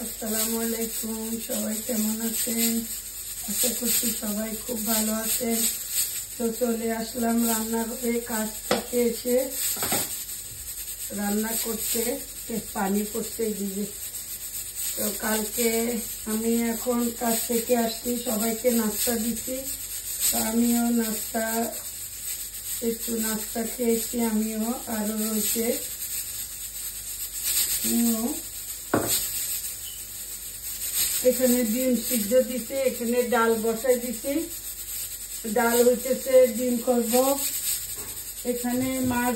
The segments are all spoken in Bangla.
আসসালামু আলাইকুম, সবাই কেমন আছেন? আশা করছি সবাই খুব ভালো আছেন। তো চলে আসলাম রান্নাঘরে, কাজ থেকে এসে রান্না করতে। পানি পড়তে দিবে। তো কালকে আমি এখন কাজ থেকে আসছি, সবাইকে নাস্তা দিচ্ছি। তো আমিও একটু নাস্তা খেয়েছি আমিও। আরও রয়েছে এখানে ডিম সিদ্ধ দিতে, এখানে ডাল বসাই দিছি। ডাল হইতেছে, ডিম করব। এখানে মাছ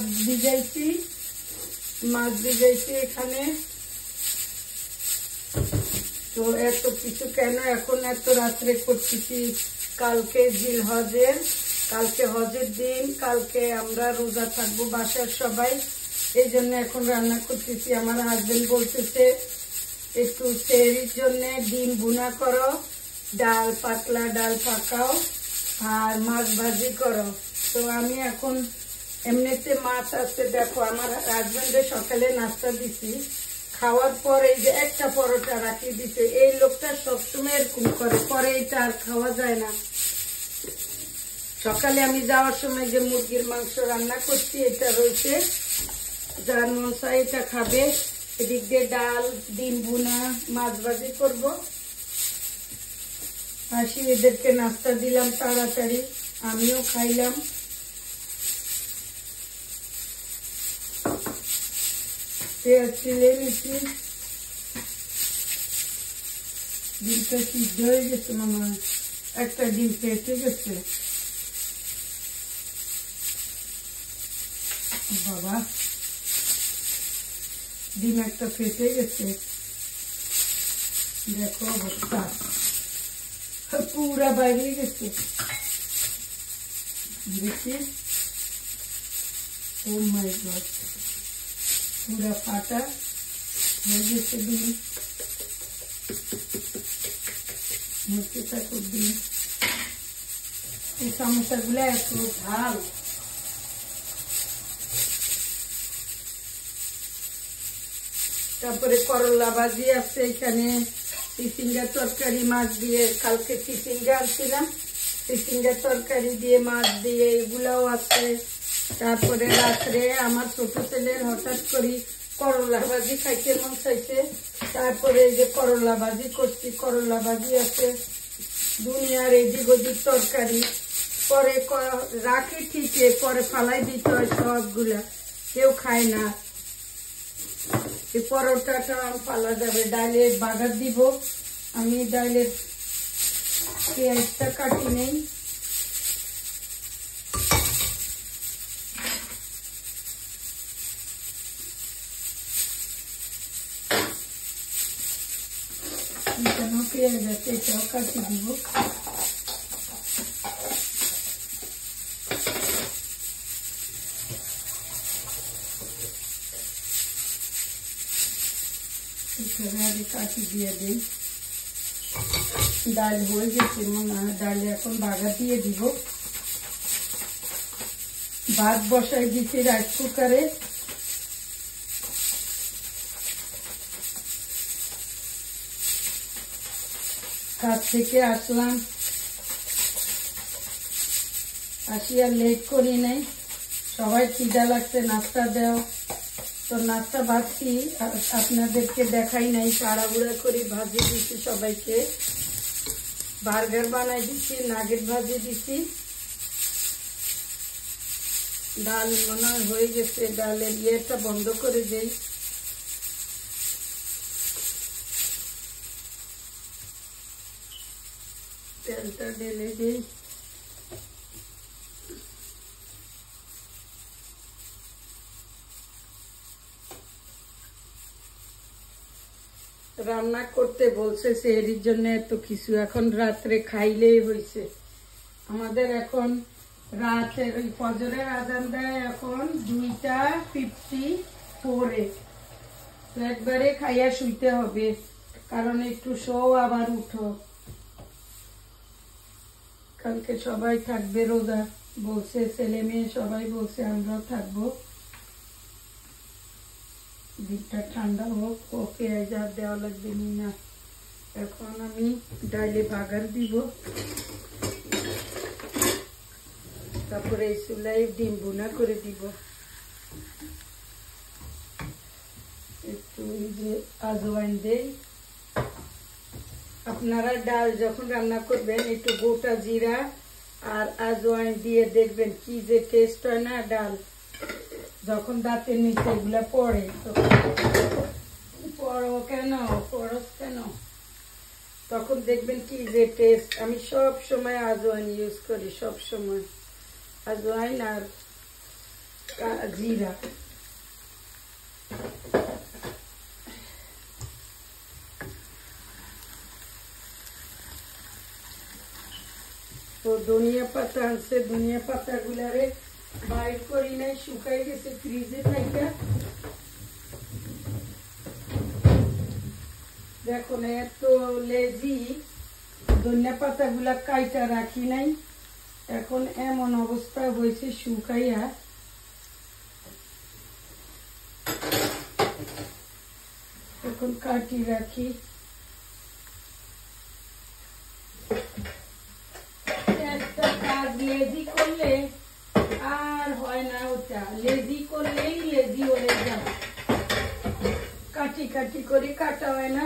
ভিজাইছি এখানে। তো এত কিছু কেন এখন এত রাত্রে করতেছি? কালকে জিলহজের, কালকে হজের দিন, কালকে আমরা রোজা থাকবো বাসার সবাই। এই জন্য এখন রান্না করতেছি। আমার হাজবেন্ড বলতেছে একটু সেহরির জন্য ডিম ভুনা করো, পাতলা ডাল পাকাও, আর মাছ ভাজি করো। তো আমি এখন এমনিতে মাছ আছে, দেখো আমার হাজবেন্ডের সকালে নাস্তা দিছি, খাওয়ার পর এই যে একটা পরোটা রাখি দিতে। এই লোকটা সবসময় এরকম করে, পরে এটা আর খাওয়া যায় না। সকালে আমি যাওয়ার সময় যে মুরগির মাংস রান্না করছি, এটা রয়েছে, যার মন চাই এটা খাবে। এদিক দিয়ে ডাল, ডিম ভুনা, মাছ ভাজি করবো। আসি, এদেরকে নাস্তা দিলাম তাড়াতাড়ি, আমিও খাইলাম। পেঁয়াজ চিলে নিচ্ছি। ডিমটা সিদ্ধ হয়ে গেছে মনে হয়, একটা ডিম ফেটে গেছে। বাবা, ডিম একটা ফেটে গেছে, দেখো অবস্থা পুরা বাইরে গেছে। দেখি, ও মাই গড, পুরা ফাটা হয়ে গেছে ডিম। মুখে থাকো ডিম। এই সমস্যাগুলো এত ঝাল। তারপরে করলা ভাজি আছে এখানে, চিচিঙ্গা তরকারি মাছ দিয়ে, কালকে চিচিঙ্গা আনছিলাম, চিচিঙ্গা তরকারি দিয়ে মাছ দিয়ে, এগুলাও আছে। তারপরে রাত্রে আমার ছোট ছেলের হঠাৎ করে করলা ভাজি খাইতে মন চাইছে, তারপরে এই যে করলা ভাজি করছি, করলা ভাজি আছে। দুনিয়ার এদিক ওদিক তরকারি, পরে রাখি ঠিকই, পরে ফালাই দিতে হয় সবগুলা, কেউ খায় না। এই পরোটাটা ফালা যাবে, ডালের বাগার দিব। আমি ডালের পেঁয়াজটা কাটি নেই। এখানেও পেঁয়াজ আছে, এটাও কাটি দিব। এখানে আগে কাটি দিয়ে দিই। ডাল হয়ে গেছে মনে হয়, ডালে এখন বাগার দিয়ে দিব। ভাত বসাই দিচ্ছি রাইস কুকারে। কাজ থেকে আসলাম, আসি আর লেট করি নাই। সবাই খিদা লাগছে, নাস্তা দেও। তো নাস্তা ভাজছি, আপনাদেরকে দেখাই নাই, তাড়াহুড়া করে ভাজি দিচ্ছি সবাইকে। বার্গার বানাই দিচ্ছি, নাগেট ভাজি দিচ্ছি। ডাল মনে হয় হয়ে গেছে, ডালের ইয়েটা বন্ধ করে দেই। তেলটা ঢেলে দিই। রান্না করতে বলছে সেহরির জন্য এত কিছু, এখন রাত্রে খাইলেই হয়েছে। আমাদের এখন রাতের ওই ফজরের আজান দেয় এখন 2:54। তো একবারে খাইয়া শুইতে হবে, কারণ একটু শো আবার উঠো। কালকে সবাই থাকবে রোজা বলছে, ছেলে মেয়ে সবাই বলছে আমরাও থাকবো। ডিমটা ঠান্ডা হোক, ও পেঁয়াজ আর দেওয়া লাগবে না। এখন আমি ডাইলে বাগার দিব, তারপরে এই চুলায় ডিম ভুনা করে দিব। একটু এই যে আজওয়াইন দেই। আপনারা ডাল যখন রান্না করবেন একটু গোটা জিরা আর আজওয়াইন দিয়ে দেখবেন কি যে টেস্ট হয় না। ডাল যখন দাঁতের নিচে এগুলা পড়ে, তখন দেখবেন কি যে টেস্ট। আমি সব সময় আজওয়াইন ইউজ করি, সব সময় আজওয়াইন আর জিরা। তো ধনিয়া পাতা আছে, ধনিয়া পাতা গুলারে বাইর করি নাই, শুকাই গেছে ফ্রিজে থাকা। দেখুন এত লেজি, ধনিয়া পাতা গুলা কাইটা রাখি নাই, এখন এমন অবস্থা হয়েছে শুকাইয়া। এখন কাটি রাখি। একটা কাজ লেজি করলে আর হয় না, ওটা লেজি করলেই লেজি হয়ে যায়। কাটি কাটি করে কাটা হয় না।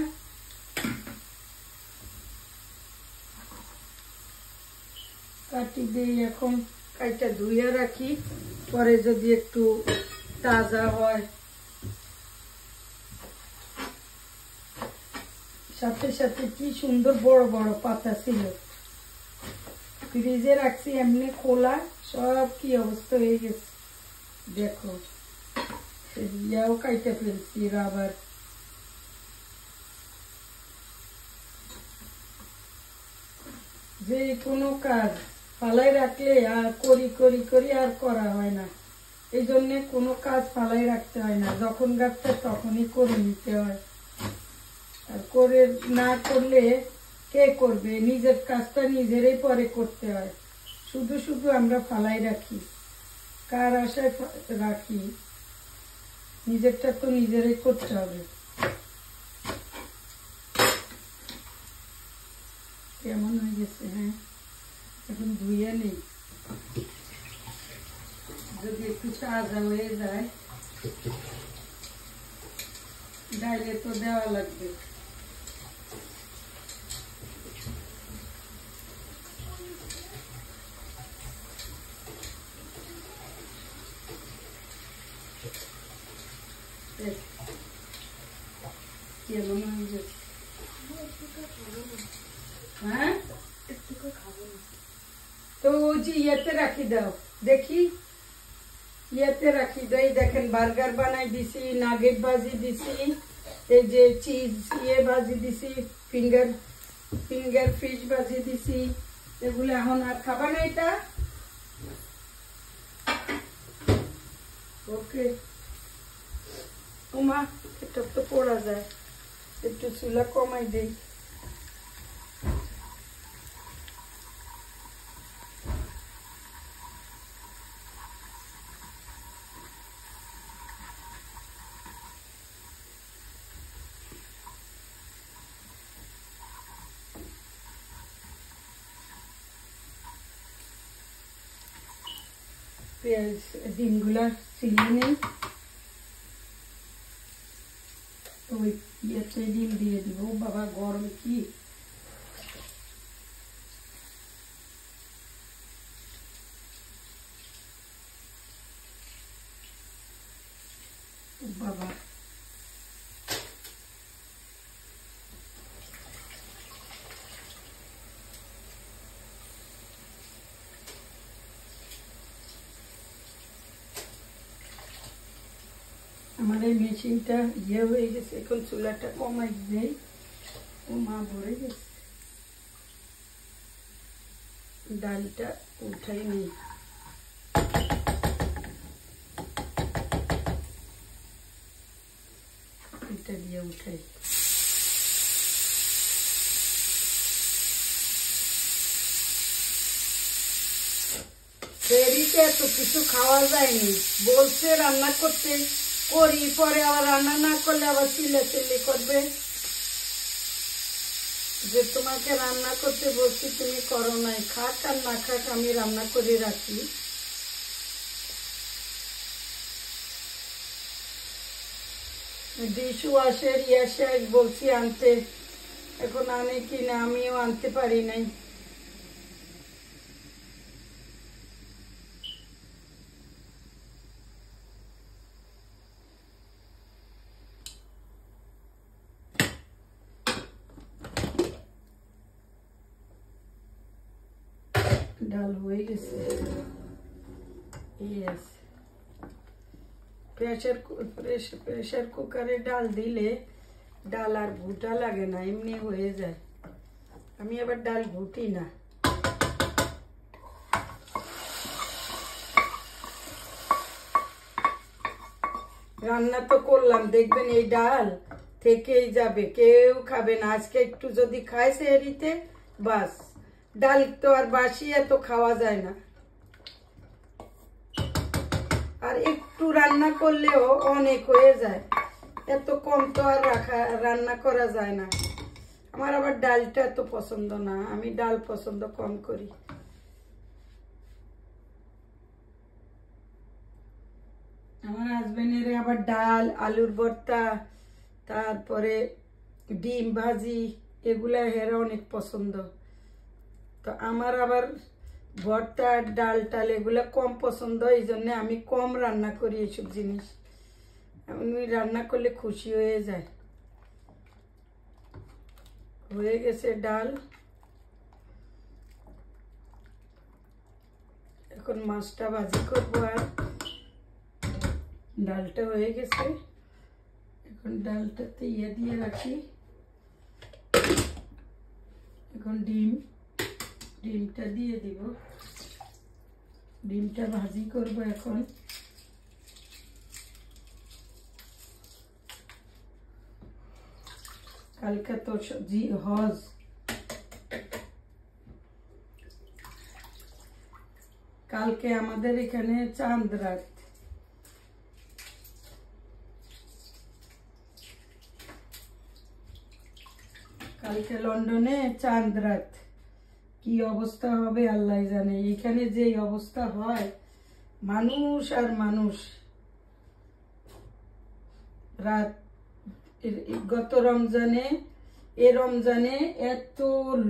কাটি দিয়ে এখন কাইটা ধুইয়া রাখি, পরে যদি একটু তাজা হয়। সাথে সাথে কি সুন্দর বড় বড় পাতা ছিল, ফ্রিজে রাখছি এমনি খোলা, সব কি অবস্থা হয়ে গেছে দেখো। ইয়াও কাইটা ফেলছি রাবার। যে কোনো কাজ ফালাই রাখলে আর করি করি করি আর করা হয় না। এই জন্যে কোনো কাজ ফালাই রাখতে হয় না, যখন গাছটা তখনই করে নিতে হয়। আর করে না করলে কে করবে? নিজের কাজটা নিজেরই পরে করতে হয়। শুধু শুধু আমরা ফালাই রাখি, কার আশায় রাখি? নিজেরটা তো নিজেরই করতে হবে। কেমন হয়ে গেছে? হ্যাঁ, এখন ধুয়ে নেই, যদি একটু তাজা হয়ে যায়। ডাইলে তো দেওয়া লাগবে। কেমন হয়ে গেছে? হ্যাঁ, তো ওই যে ইয়েতে রাখি দাও, দেখি ইয়েতে রাখি দাও। দেখেন বার্গার বানাই দিছি, নাগেট ভাজি দিছি, এই যে চিজ ইয়ে ভাজি দিছি, ফিঙ্গার ফিশ ভাজি দিছি। এগুলো এখন আর খাবা না এটা? ওকে ওমা, এটা তো পড়া যায়, একটু চুলা কমাই দেই। পেঁয়াজ ডিমগুলা ছিলিয়ে নেই, ওই ইয়েতে ডিম দিয়ে দিব। বাবা গরম কি! বাবা আমার এই মেশিনটা ইয়ে হয়ে গেছে, এখন চুলাটা কমাই দেই। ও মা, ভরে গেছে। ডালটা উঠাই নেই, এটা দিয়ে উঠাই। দেরিতে এত কিছু খাওয়া যায়নি, বলছে রান্না করতে, করি, পরে আবার রান্না না করলে আবার চিল্লাচিল্লি করবে যে তোমাকে রান্না করতে বলছি তুমি করো নাই। খাক আর না খাক আমি রান্না করে রাখি। ডিশ ওয়াশের ইয়াশাস বলছি আনতে, এখন আনে কিনা আমিও আনতে পারি নাই। ডাল হয়ে গেছে। ইয়েস, প্রেশার কুকারে ডাল দিলে ডাল আর ঘুটা লাগে না, এমনি হয়ে যায়। আমি আবার ডাল ঘুটি না। রান্না তো করলাম, দেখবেন এই ডাল থেকেই যাবে, কেউ খাবে না। আজকে একটু যদি খায় সেহরিতে, বাস। ডাল তো আর বাসি এত খাওয়া যায় না, আর একটু রান্না করলেও অনেক হয়ে যায়। এত কম তো আর রান্না করা যায় না। আমার আবার ডালটা এত পছন্দ না, আমি ডাল পছন্দ কম করি। আমার হাজবেন্ডের আবার ডাল, আলুর ভর্তা, তারপরে ডিম ভাজি, এগুলা হেরা অনেক পছন্দ। তো আমার আবার ভর্তা, ডাল টাল এগুলা কম পছন্দ, এই জন্য আমি কম রান্না করি এইসব জিনিস। আমি রান্না করলে খুশি হয়ে যায়। হয়ে গেছে ডাল, এখন মাছটা ভাজি করবো। আর ডালটা হয়ে গেছে, এখন ডালটাতে ইয়ে দিয়ে রাখি। এখন ডিমটা দিয়ে দিব, ডিমটা ভাজি করব এখন। কালকে তো হজ, কালকে আমাদের এখানে চাঁদ রাত। কালকে লন্ডনে চাঁদ রাত, কি অবস্থা হবে আল্লাহ জানে। এখানে যে অবস্থা হয়, মানুষ আর মানুষ। রাত গত রমজানে, এ রমজানে এত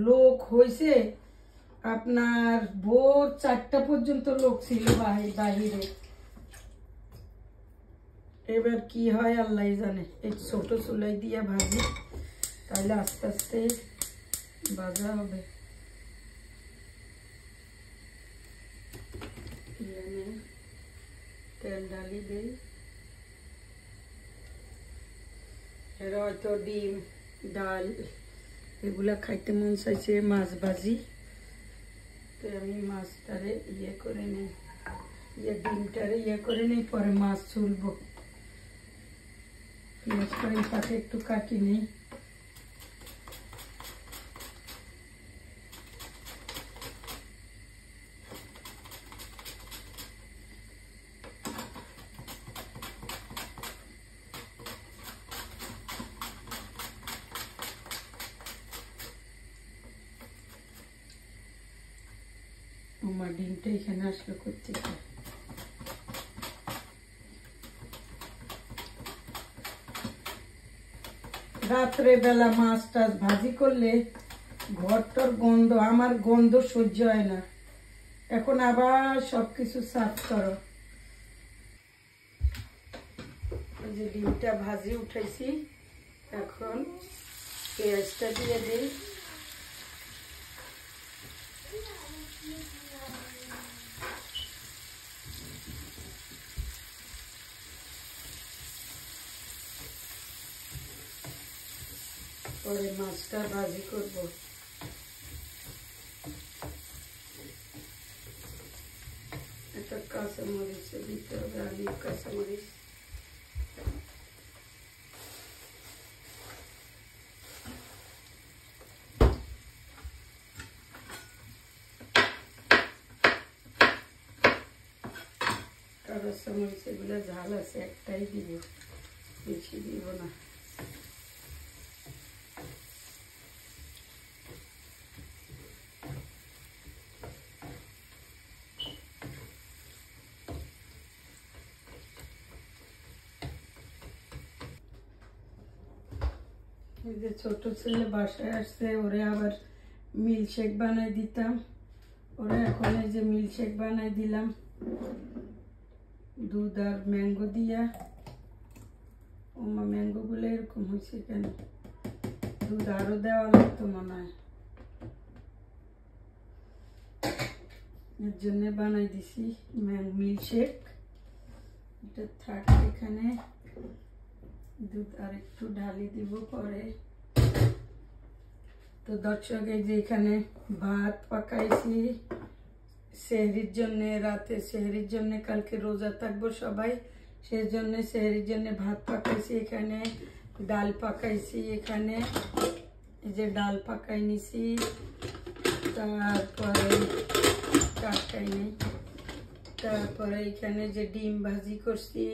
লোক হয়েছে, আপনার ভোর 4টা পর্যন্ত লোক ছিল বাহিরে। এবার কি হয় আল্লাহ জানে। এই ছোট চুলাই দিয়া ভাজি, তাহলে আস্তে আস্তে ভাজা হবে। তেল ঢালি দিই। এর হয়তো ডিম, ডাল এগুলা খাইতে মন চাইছে, মাছ ভাজি। তো আমি মাছটারে ইয়ে করে নিই, ডিমটারে ইয়ে করে নিই, পরে মাছ চুলবো। পেঁয়াজটা এই পাশে একটু কাটি নিই। আমার ডিমটা এখানে আসলো করতে, রাত্রে বেলা মাছ টাছ ভাজি করলে ঘরটার গন্ধ, আমার গন্ধ সহ্য হয় না। এখন আবার সবকিছু সাফ করো। এই যে ডিমটা ভাজি উঠাইছি, এখন পেঁয়াজটা দিয়ে দিই। পরে মাছটা ভাজি করব। একটা কাঁচামরিচ দিতে হবে, আলু কাঁচামরিচ। কাঁচামরিচ এগুলো ঝাল আছে, একটাই দিব, বেশি দিব না। এই যে ছোট ছেলে বাসায় আসছে, ওরে আবার মিল্কশেক বানাই দিতাম, ওরা এখন এই যে মিল্কশেক বানাই দিলাম দুধ আর ম্যাঙ্গো দিয়া। ওমা ম্যাঙ্গো গুলো এরকম হয়েছে কেন, দুধ আরো দেওয়া লাগতো মনে হয়, এর জন্য বানাই দিছি মিল্কশেক। এটা থাক এখানে, দুধ আর একটু ঢালি দিব পরে। তো দর্শক এই যে এখানে ভাত পাকাইছি সেহরির জন্য, রাতে সেহরির জন্য, কালকে রোজা থাকবো সবাই, সেই জন্য সেহরির জন্য ভাত পাকাইছি। এখানে ডাল পাকাইছি, এখানে এই যে ডাল পাকাই নিছি, তারপরে টাটকাই নেই, তারপরে এখানে যে ডিম ভাজি করছি,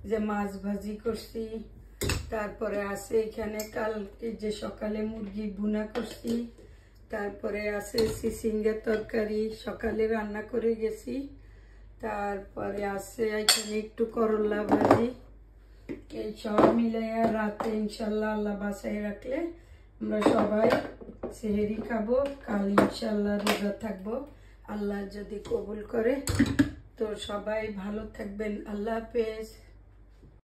যে মাছ ভাজি করছি, তারপরে আছে এখানে কালকে যে সকালে মুরগি ভুনা করছি, তারপরে আছে চিচিঙ্গার তরকারি সকালে রান্না করে গেছি, তারপরে আছে এখানে একটু করলা ভাজি। এই সব মিলাইয়া রাতে ইনশাল্লাহ আল্লাহ বাসায় রাখলে আমরা সবাই সেহরি খাবো। কাল ইনশাল্লাহ রোজা থাকবো, আল্লাহ যদি কবুল করে। তো সবাই ভালো থাকবেন, আল্লাহ হাফেজ।